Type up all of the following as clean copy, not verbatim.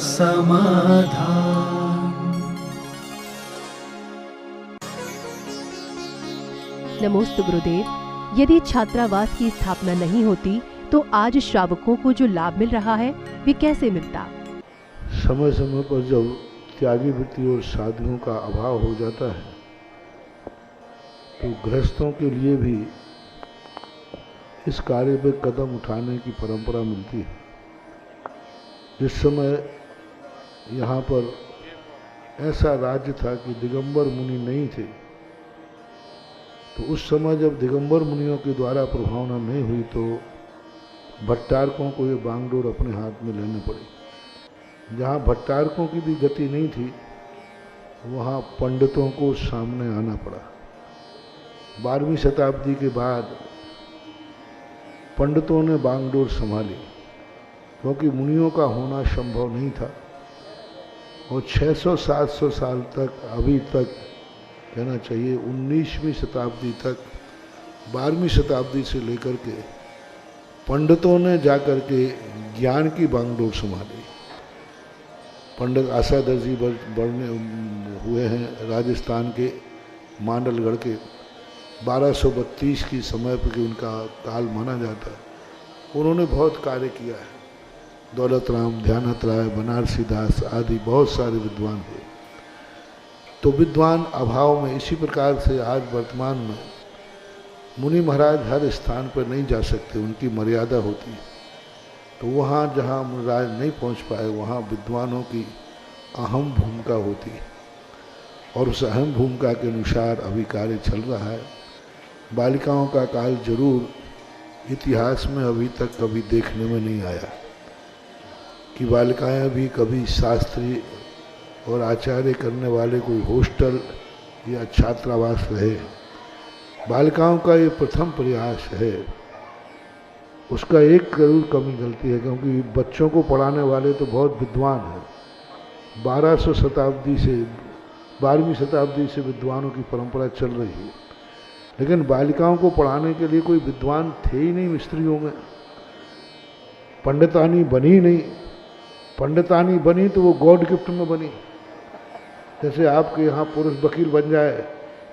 समाधान। नमोस्तु गुरुदेव। यदि छात्रावास की स्थापना नहीं होती तो आज श्रावकों को जो लाभ मिल रहा है वे कैसे मिलता? समय समय पर जब त्यागी वृत्ति और साधुओं का अभाव हो जाता है तो गृहस्थों के लिए भी इस कार्य में कदम उठाने की परंपरा मिलती है। जिस समय यहाँ पर ऐसा राज्य था कि दिगंबर मुनि नहीं थे, तो उस समय जब दिगंबर मुनियों के द्वारा प्रभावना नहीं हुई तो भट्टारकों को ये बांगडोर अपने हाथ में लेने पड़ी। जहाँ भट्टारकों की भी गति नहीं थी वहाँ पंडितों को सामने आना पड़ा। 12वीं शताब्दी के बाद पंडितों ने बांगडोर संभाली, क्योंकि मुनियों का होना संभव नहीं था। और 600-700 साल तक, अभी तक कहना चाहिए 19वीं शताब्दी तक, 12वीं शताब्दी से लेकर के पंडितों ने जाकर के ज्ञान की बांगडोर संभाली। पंडित आसादर जी बढ़ने हुए हैं राजस्थान के मांडलगढ़ के, 1232 की समय पर उनका काल माना जाता है। उन्होंने बहुत कार्य किया है। दौलत राम, ध्यानत राय, बनारसी दास आदि बहुत सारे विद्वान हुए। तो विद्वान अभाव में इसी प्रकार से आज वर्तमान में मुनि महाराज हर स्थान पर नहीं जा सकते, उनकी मर्यादा होती है। तो वहाँ जहाँ महाराज नहीं पहुँच पाए वहाँ विद्वानों की अहम भूमिका होती है और उस अहम भूमिका के अनुसार अभी कार्य चल रहा है। बालिकाओं का काल जरूर इतिहास में अभी तक कभी देखने में नहीं आया कि बालिकाएं भी कभी शास्त्री और आचार्य करने वाले कोई हॉस्टल या छात्रावास रहे। बालिकाओं का ये प्रथम प्रयास है। उसका एक जरूर कमी गलती है, क्योंकि बच्चों को पढ़ाने वाले तो बहुत विद्वान हैं। 1200 शताब्दी से 12वीं शताब्दी से विद्वानों की परंपरा चल रही है, लेकिन बालिकाओं को पढ़ाने के लिए कोई विद्वान थे ही नहीं स्त्रियों में। पंडितानी बनी नहीं। पंडितानी बनी तो वो गॉड गिफ्ट में बनी। जैसे आपके यहाँ पुरुष वकील बन जाए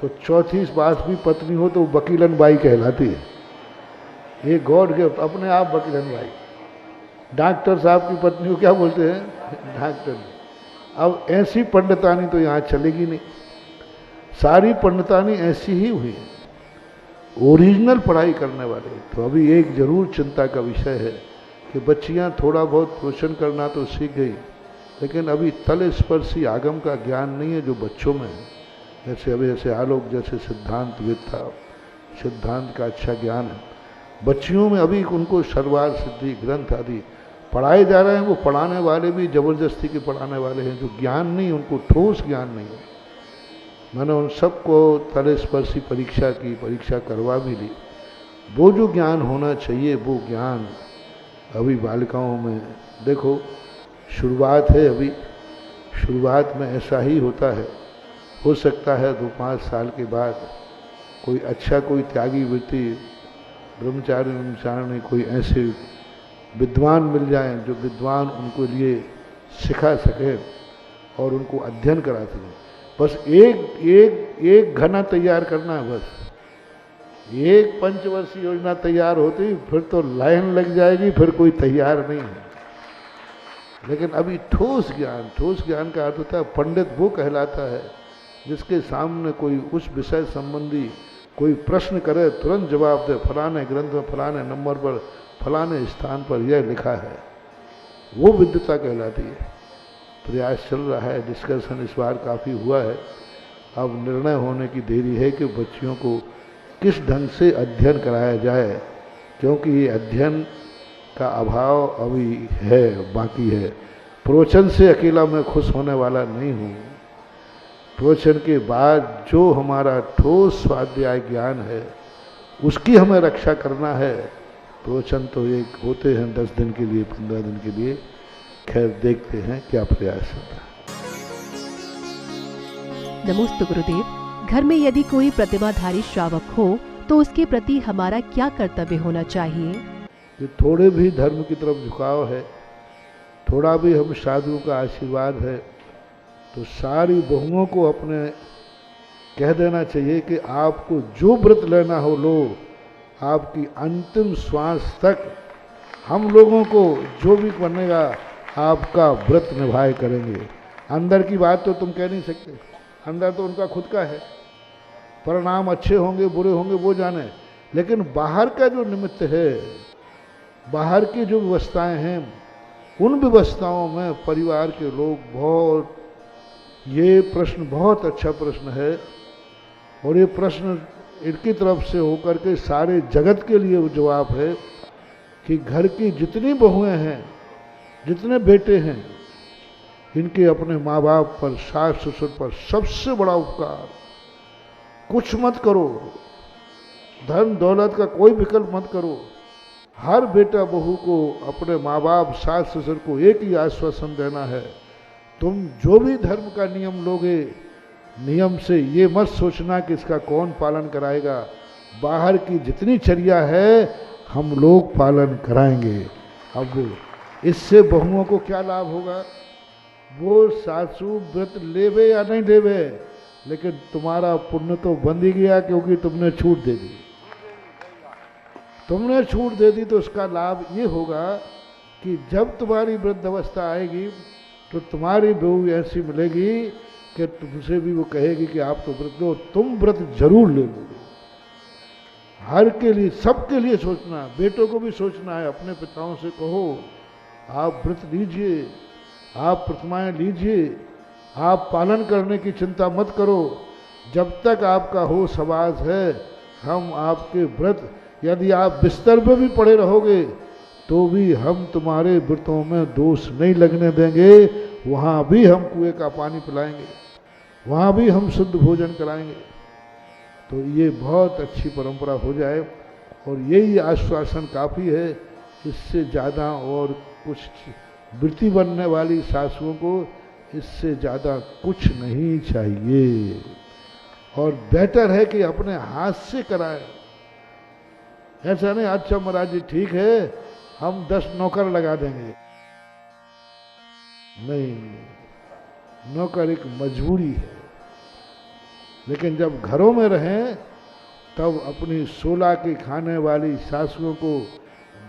तो चौथी बात भी पत्नी हो तो वकीलन बाई कहलाती है। ये गॉड गिफ्ट, अपने आप वकीलन बाई। डॉक्टर साहब की पत्नी को क्या बोलते हैं? डॉक्टर। अब ऐसी पंडितानी तो यहाँ चलेगी नहीं। सारी पंडितानी ऐसी ही हुई है, ओरिजिनल पढ़ाई करने वाले। तो अभी एक जरूर चिंता का विषय है कि बच्चियाँ थोड़ा बहुत पोषण करना तो सीख गई, लेकिन अभी तल स्पर्शी आगम का ज्ञान नहीं है जो बच्चों में है। जैसे आलोक जैसे सिद्धांत विद्या, सिद्धांत का अच्छा ज्ञान है बच्चियों में। अभी उनको सर्वार सिद्धि ग्रंथ आदि पढ़ाए जा रहे हैं। वो पढ़ाने वाले भी जबरदस्ती के पढ़ाने वाले हैं, जो ज्ञान नहीं, उनको ठोस ज्ञान नहीं है। मैंने उन सबको तल स्पर्शी परीक्षा करवा भी ली। वो जो ज्ञान होना चाहिए वो ज्ञान अभी बालिकाओं में, देखो शुरुआत है। अभी शुरुआत में ऐसा ही होता है। हो सकता है 2-5 साल के बाद कोई अच्छा, कोई त्यागी वृत्ति ब्रह्मचारी कोई ऐसे विद्वान मिल जाएं जो विद्वान उनको लिए सिखा सके और उनको अध्ययन करा सकें। बस एक घना तैयार करना है। बस एक पंचवर्षीय योजना तैयार होती फिर तो लाइन लग जाएगी, फिर कोई तैयार नहीं है। लेकिन अभी ठोस ज्ञान का अर्थ होता है पंडित वो कहलाता है जिसके सामने कोई उस विषय संबंधी कोई प्रश्न करे तुरंत जवाब दे। फलाने ग्रंथ में फलाने नंबर पर फलाने स्थान पर यह लिखा है, वो विद्वता कहलाती है। प्रयास चल रहा है, डिस्कशन इस बार काफ़ी हुआ है। अब निर्णय होने की देरी है कि बच्चियों को किस ढंग से अध्ययन कराया जाए, क्योंकि ये अध्ययन का अभाव अभी है, बाकी है। प्रवचन से अकेला मैं खुश होने वाला नहीं हूँ। प्रवचन के बाद जो हमारा ठोस स्वाध्याय ज्ञान है उसकी हमें रक्षा करना है। प्रवचन तो एक होते हैं 10 दिन के लिए, 15 दिन के लिए। खैर देखते हैं क्या प्रयास होता है। नमोस्तु गुरुदेव। घर में यदि कोई प्रतिमाधारी श्रावक हो तो उसके प्रति हमारा क्या कर्तव्य होना चाहिए? कि थोड़े भी धर्म की तरफ झुकाव है थोड़ा भी हम साधु का आशीर्वाद है तो सारी बहुओं को अपने कह देना चाहिए कि आपको जो व्रत लेना हो लो, आपकी अंतिम श्वास तक हम लोगों को जो भी बनेगा आपका व्रत निभाए करेंगे। अंदर की बात तो तुम कह नहीं सकते, अंदर तो उनका खुद का है, परिणाम अच्छे होंगे बुरे होंगे वो जाने, लेकिन बाहर का जो निमित्त है, बाहर की जो व्यवस्थाएं हैं, उन व्यवस्थाओं में परिवार के लोग बहुत, ये प्रश्न बहुत अच्छा प्रश्न है और ये प्रश्न इनकी तरफ से होकर के सारे जगत के लिए वो जवाब है कि घर की जितनी बहुएं हैं, जितने बेटे हैं, इनके अपने माँ बाप पर, सास ससुर पर सबसे बड़ा उपकार, कुछ मत करो, धन दौलत का कोई विकल्प मत करो। हर बेटा बहू को अपने माँ बाप सास ससुर को एक ही आश्वासन देना है, तुम जो भी धर्म का नियम लोगे, नियम से ये मत सोचना कि इसका कौन पालन कराएगा, बाहर की जितनी चर्या है हम लोग पालन कराएंगे। अब इससे बहुओं को क्या लाभ होगा, वो सासू व्रत लेवे या नहीं लेवे, लेकिन तुम्हारा पुण्य तो बंद ही गया, क्योंकि तुमने छूट दे दी। तुमने छूट दे दी तो उसका लाभ ये होगा कि जब तुम्हारी वृद्धावस्था आएगी तो तुम्हारी बहू ऐसी मिलेगी कि तुमसे भी वो कहेगी कि आप तो व्रत लो, तुम व्रत जरूर ले लोगे। हर के लिए, सबके लिए सोचना, बेटों को भी सोचना है, अपने पिताओं से कहो आप व्रत लीजिए, आप प्रतिमाएं लीजिए, आप पालन करने की चिंता मत करो, जब तक आपका होश हवास है हम आपके व्रत, यदि आप बिस्तर पे भी पड़े रहोगे तो भी हम तुम्हारे व्रतों में दोष नहीं लगने देंगे, वहाँ भी हम कुएं का पानी पिलाएंगे, वहाँ भी हम शुद्ध भोजन कराएंगे। तो ये बहुत अच्छी परंपरा हो जाए और यही आश्वासन काफ़ी है, इससे ज़्यादा और कुछ वृत्ति बनने वाली सासुओं को इससे ज़्यादा कुछ नहीं चाहिए। और बेटर है कि अपने हाथ से कराएं, ऐसा नहीं अच्छा महाराज जी ठीक है हम 10 नौकर लगा देंगे, नहीं, नौकर एक मजबूरी है। लेकिन जब घरों में रहें तब अपनी 16 के खाने वाली सासुओं को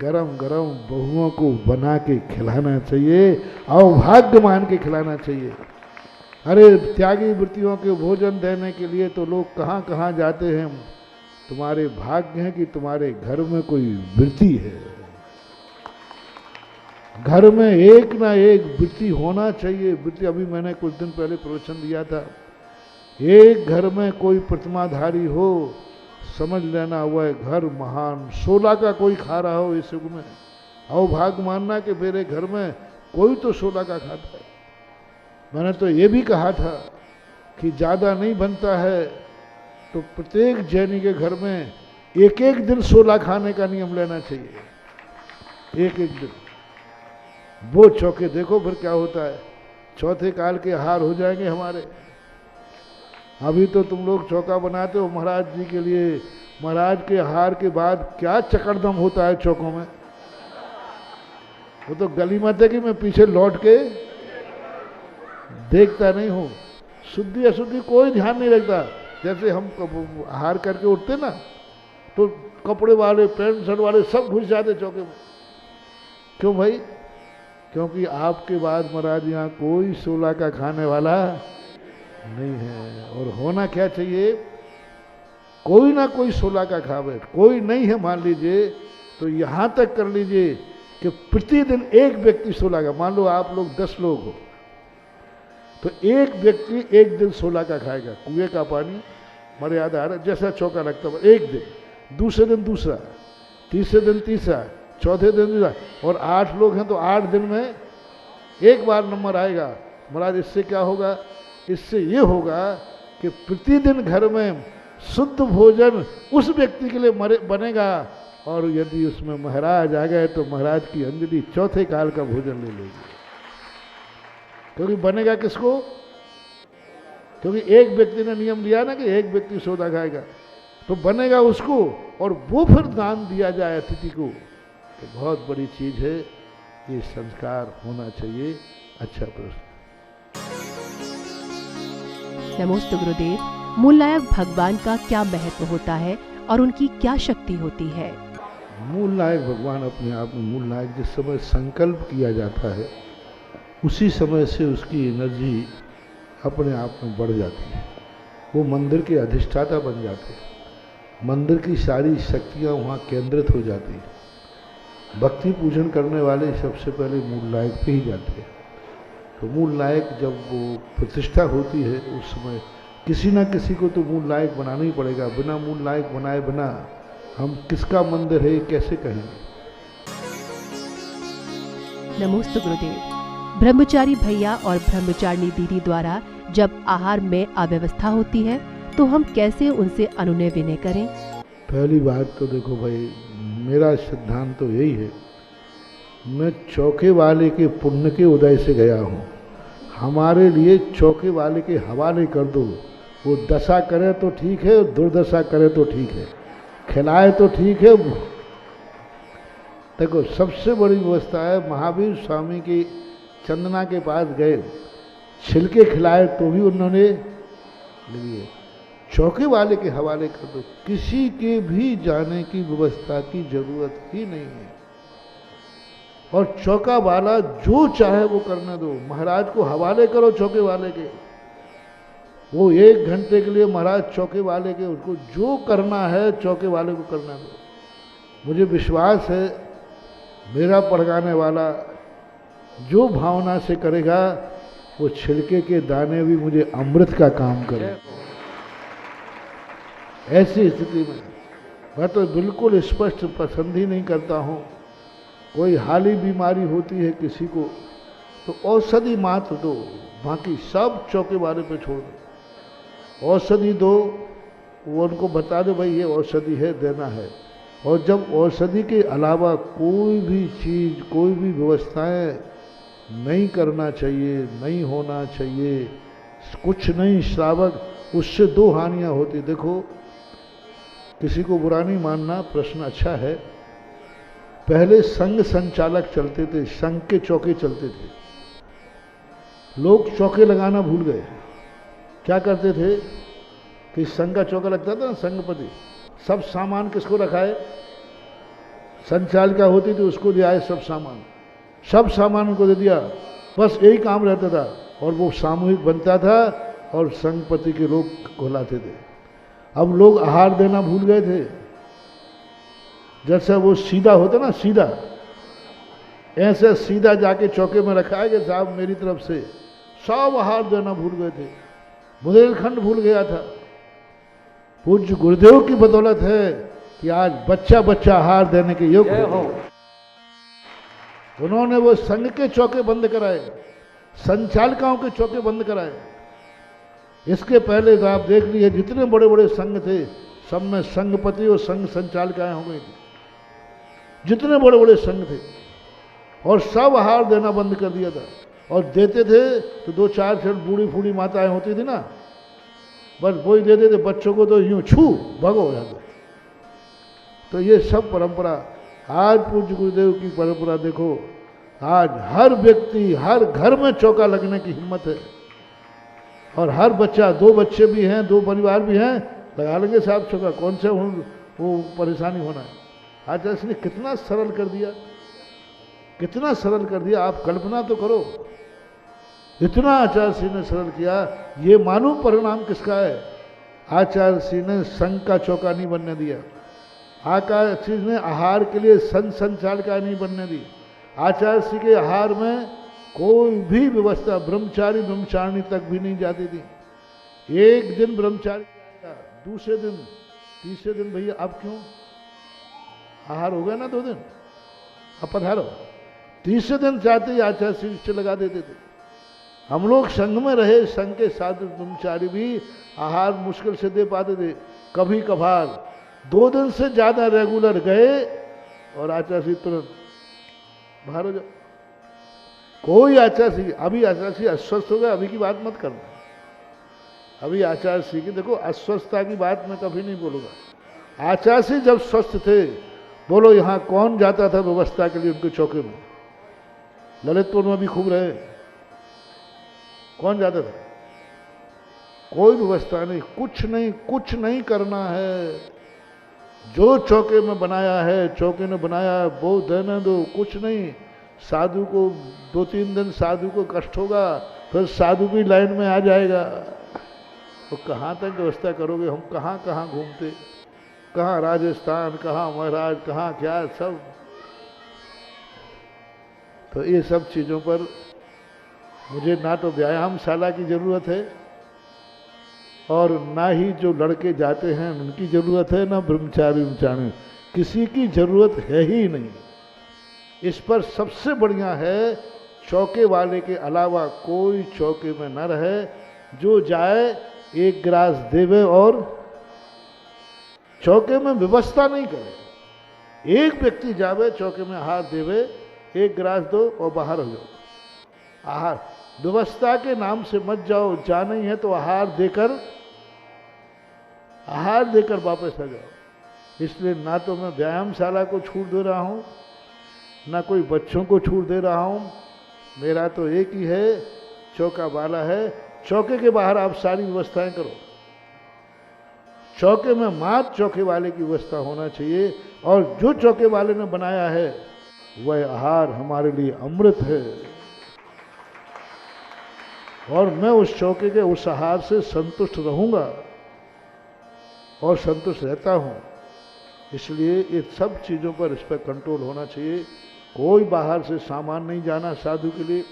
गरम गरम बहुओं को बना के खिलाना चाहिए, अवभाग्य मान के खिलाना चाहिए। अरे त्यागी वृत्तियों के भोजन देने के लिए तो लोग कहाँ कहाँ जाते हैं, तुम्हारे भाग्य है कि तुम्हारे घर में कोई वृत्ति है। घर में एक ना एक वृत्ति होना चाहिए। वृत्ति, अभी मैंने कुछ दिन पहले प्रवचन दिया था, एक घर में कोई प्रतिमाधारी हो, समझ लेना वह घर महान। 16 का कोई खा रहा हो इस युग में, अवभाग्य मानना कि मेरे घर में कोई तो 16 का खाता है। मैंने तो ये भी कहा था कि ज़्यादा नहीं बनता है तो प्रत्येक जैनी के घर में एक एक दिन 16 खाने का नियम लेना चाहिए, एक एक दिन। वो चौके देखो फिर क्या होता है, चौथे काल के हार हो जाएंगे हमारे। अभी तो तुम लोग चौका बनाते हो महाराज जी के लिए, महाराज के हार के बाद क्या चकड़दम होता है चौकों में। वो तो गली मत है कि मैं पीछे लौट के देखता नहीं हूँ, शुद्धि अशुद्धि कोई ध्यान नहीं रखता। जैसे हम हार करके उठते ना तो कपड़े वाले पैंट शर्ट वाले सब घुस जाते चौके में। क्यों भाई? क्योंकि आपके बाद महाराज यहाँ कोई 16 का खाने वाला नहीं है। और होना क्या चाहिए, कोई ना कोई 16 का खावे, कोई नहीं है मान लीजिए तो यहाँ तक कर लीजिए कि प्रतिदिन एक व्यक्ति 16 का, मान लो आप लोग 10 लोग हो तो एक व्यक्ति एक दिन 16 का खाएगा। कुएं का पानी मर्यादा है, जैसा चौका लगता है एक दिन, दूसरे दिन दूसरा, तीसरे दिन तीसरा, चौथे दिन दूसरा, और 8 लोग हैं तो 8 दिन में एक बार नंबर आएगा। महाराज इससे क्या होगा, इससे ये होगा कि प्रतिदिन घर में शुद्ध भोजन उस व्यक्ति के लिए बनेगा, और यदि उसमें महाराज आ गए तो महाराज की अंजलि चौथे काल का भोजन ले लेगी। क्योंकि बनेगा किसको, क्योंकि एक व्यक्ति ने नियम लिया ना कि एक व्यक्ति 16 खाएगा, तो बनेगा उसको, और वो फिर दान दिया जाए अतिथि को, तो बहुत बड़ी चीज़ है। ये संस्कार होना चाहिए। अच्छा प्रश्न। नमोस्तु गुरुदेव। मूल नायक भगवान का क्या महत्व होता है और उनकी क्या शक्ति होती है? मूल नायक भगवान अपने आप में मूल नायक, जिस समय संकल्प किया जाता है उसी समय से उसकी एनर्जी अपने आप में बढ़ जाती है। वो मंदिर के अधिष्ठाता बन जाते हैं, मंदिर की सारी शक्तियाँ वहाँ केंद्रित हो जाती हैं। भक्ति पूजन करने वाले सबसे पहले मूल नायक पे ही जाते हैं। तो मूल नायक जब वो प्रतिष्ठा होती है उस समय किसी ना किसी को तो मूल नायक बनाना ही पड़ेगा। बिना मूल नायक बनाए बिना हम किसका मंदिर है कैसे कहेंगे। नमोस्तु गुरुदेव। ब्रह्मचारी भैया और ब्रह्मचारिणी दीदी द्वारा जब आहार में अव्यवस्था होती है तो हम कैसे उनसे अनुनय विनय करें? पहली बात तो देखो भाई, मेरा सिद्धांत तो यही है, मैं चौके वाले के पुण्य के उदय से गया हूँ। हमारे लिए चौके वाले के हवाले कर दो, वो दशा करे तो ठीक है, दुर्दशा करे तो ठीक है, खिलाए तो ठीक है। देखो सबसे बड़ी व्यवस्था है, महावीर स्वामी की चंदना के पास गए, छिलके खिलाए तो भी उन्होंने लिए, चौके वाले के हवाले कर दो। किसी के भी जाने की व्यवस्था की जरूरत ही नहीं है, और चौका वाला जो चाहे वो करने दो। महाराज को हवाले करो चौके वाले के, वो 1 घंटे के लिए महाराज चौके वाले के, उसको जो करना है चौके वाले को करना दो। मुझे विश्वास है मेरा पढ़ाने वाला जो भावना से करेगा वो छिलके के दाने भी मुझे अमृत का काम करे। ऐसी स्थिति में मैं तो बिल्कुल स्पष्ट पसंद ही नहीं करता हूँ। कोई हाली बीमारी होती है किसी को तो औषधि मात्र दो, बाकी सब चौके वाले पे छोड़ दो। औषधि दो, वो उनको बता दो भाई ये औषधि है, देना है। और जब औषधि के अलावा कोई भी चीज़, कोई भी व्यवस्थाएं नहीं करना चाहिए, नहीं होना चाहिए, कुछ नहीं श्रावक, उससे 2 हानियां होती। देखो किसी को बुरा नहीं मानना, प्रश्न अच्छा है। पहले संघ संचालक चलते थे, संघ के चौके चलते थे, लोग चौके लगाना भूल गए। क्या करते थे कि संघ का चौका लगता था ना, संघपति, सब सामान किसको रखा है, संचालिका होती थी उसको दिया है सब सामान, सब सामान उनको दे दिया, बस यही काम रहता था। और वो सामूहिक बनता था और संघपति के लोग कहलाते थे। अब लोग आहार देना भूल गए थे। जैसे वो सीधा होता ना, सीधा ऐसे सीधा जाके चौके में रखा है कि साहब मेरी तरफ से, सब आहार देना भूल गए थे। बुंदेलखंड भूल गया था। पूज्य गुरुदेव की बदौलत है कि आज बच्चा बच्चा आहार देने के योग्य हो। उन्होंने वो संघ के चौके बंद कराए, संचालिकाओं के चौके बंद कराए। इसके पहले तो आप देख लीजिए जितने बड़े बड़े संघ थे सब में संघपति और संघ संचालिकाएं हो गई थी, जितने बड़े बड़े संघ थे, और सब आहार देना बंद कर दिया था। और देते थे तो 2-4 बूढ़ी फूढ़ी माताएं होती थी ना, बस वही देते थे, बच्चों को तो यूं छू भगो हो जाते। तो ये सब परंपरा, आज पूज्य गुरुदेव की परंपरा देखो, आज हर व्यक्ति, हर घर में चौका लगने की हिम्मत है। और हर बच्चा, 2 बच्चे भी हैं, 2 परिवार भी हैं, लगा लेंगे साहब चौका, कौन से वो परेशानी होना है। आज इसने कितना सरल कर दिया, कितना सरल कर दिया, आप कल्पना तो करो। इतना आचार्य सिंह ने सरल किया। ये मालूम परिणाम किसका है, आचार्य सिंह ने संघ का चौका नहीं बनने दिया, आचार्य सिंह ने आहार के लिए संघ संचालिका नहीं बनने दी। आचार्य सिंह के आहार में कोई भी व्यवस्था ब्रह्मचारी ब्रह्मचारिणी तक भी नहीं जाती थी। एक दिन ब्रह्मचारी आएगा, दूसरे दिन, तीसरे दिन भैया अब क्यों आहार हो गया ना, 2 दिन अब पधारो। तीसरे दिन जाते ही आचार्य सिंह लगा देते थे। हम लोग संघ में रहे, संघ के साथ ब्रह्मचारी भी आहार मुश्किल से दे पाते थे, कभी कभार 2 दिन से ज्यादा रेगुलर गए और आचार्य सिंह तुरंत बाहर हो जाओ। कोई आचार्य सिंह, अभी आचार्य सिंह अस्वस्थ हो गए, अभी की बात मत करना। अभी आचार्य सिंह की देखो, अस्वस्थता की बात मैं कभी नहीं बोलूँगा। आचार्य सिंह जब स्वस्थ थे, बोलो यहाँ कौन जाता था व्यवस्था के लिए उनके चौके में, ललितपुर में भी खूब रहे, कौन जाता था? कोई व्यवस्था नहीं, कुछ नहीं करना है। जो चौके में बनाया है, चौके ने बनाया वो देने दो, कुछ नहीं। साधु को 2-3 दिन साधु को कष्ट होगा, फिर साधु भी लाइन में आ जाएगा। तो कहाँ तक व्यवस्था करोगे? हम कहाँ कहाँ घूमते, कहाँ राजस्थान, कहाँ महाराज, कहाँ क्या सब। तो ये सब चीज़ों पर मुझे ना तो व्यायामशाला की ज़रूरत है और ना ही जो लड़के जाते हैं उनकी ज़रूरत है, ना ब्रह्मचारी किसी की ज़रूरत है ही नहीं। इस पर सबसे बढ़िया है चौके वाले के अलावा कोई चौके में न रहे। जो जाए एक गिलास देवे और चौके में व्यवस्था नहीं करे। एक व्यक्ति जावे चौके में आहार देवे, एक गिलास दो और बाहर हो जाओ। आहार व्यवस्था के नाम से मत जाओ, जाना ही है तो आहार देकर वापस आ जाओ। इसलिए ना तो मैं व्यायामशाला को छूट दे रहा हूँ, ना कोई बच्चों को छूट दे रहा हूँ। मेरा तो एक ही है, चौका वाला है। चौके के बाहर आप सारी व्यवस्थाएं करो, चौके में मात्र चौके वाले की व्यवस्था होना चाहिए। और जो चौके वाले ने बनाया है वह आहार हमारे लिए अमृत है और मैं उस चौके के उस आहार से संतुष्ट रहूंगा और संतुष्ट रहता हूं। इसलिए ये सब चीज़ों पर इस पर कंट्रोल होना चाहिए। कोई बाहर से सामान नहीं जाना साधु के लिए,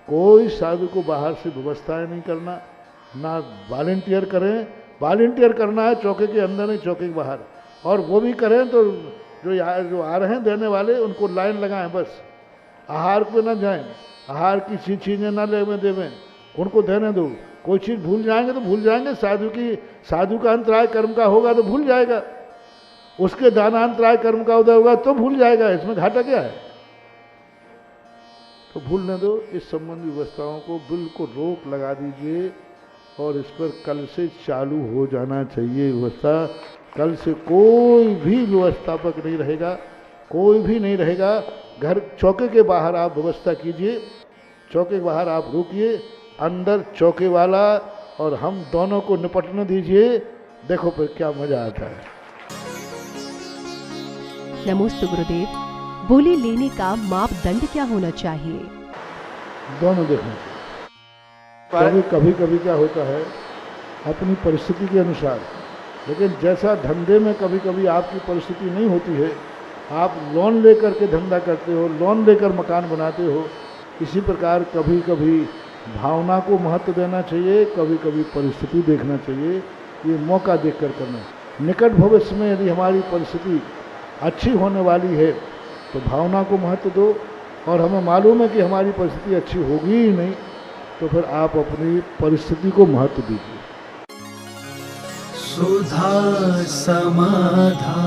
कोई साधु को बाहर से व्यवस्थाएं नहीं करना, ना वॉलंटियर करें। वॉलंटियर करना है चौके के अंदर नहीं, चौके के बाहर। और वो भी करें तो जो आ रहे हैं देने वाले उनको लाइन लगाएं बस। आहार पे ना जाएं, आहार की चीज़ें ना ले में देवें, उनको देने दो। कोई चीज़ भूल जाएंगे तो भूल जाएंगे, साधु का अंतराय कर्म का होगा तो भूल जाएगा, उसके दानांतराय कर्म का उदय होगा तो भूल जाएगा। इसमें घाटा क्या है? तो भूलने दो। इस संबंधी व्यवस्थाओं को बिल्कुल रोक लगा दीजिए और इस पर कल से चालू हो जाना चाहिए व्यवस्था। कल से कोई भी व्यवस्थापक नहीं रहेगा, कोई भी नहीं रहेगा। घर चौके के बाहर आप व्यवस्था कीजिए, चौके के बाहर आप रुकिए, अंदर चौके वाला और हम दोनों को निपटने दीजिए। देखो फिर क्या मजा आता है। नमोस्तु गुरुदेव। बोली लेने का मापदंड क्या होना चाहिए? दोनों देखना चाहिए। कभी कभी क्या होता है अपनी परिस्थिति के अनुसार, लेकिन जैसा धंधे में कभी कभी आपकी परिस्थिति नहीं होती है, आप लोन लेकर के धंधा करते हो, लोन लेकर मकान बनाते हो, इसी प्रकार कभी कभी भावना को महत्व देना चाहिए, कभी कभी परिस्थिति देखना चाहिए। ये मौका देखकर करना। निकट भविष्य में यदि हमारी परिस्थिति अच्छी होने वाली है तो भावना को महत्व दो, और हमें मालूम है कि हमारी परिस्थिति अच्छी होगी ही नहीं तो फिर आप अपनी परिस्थिति को महत्व दीजिए। सुधा समाधान।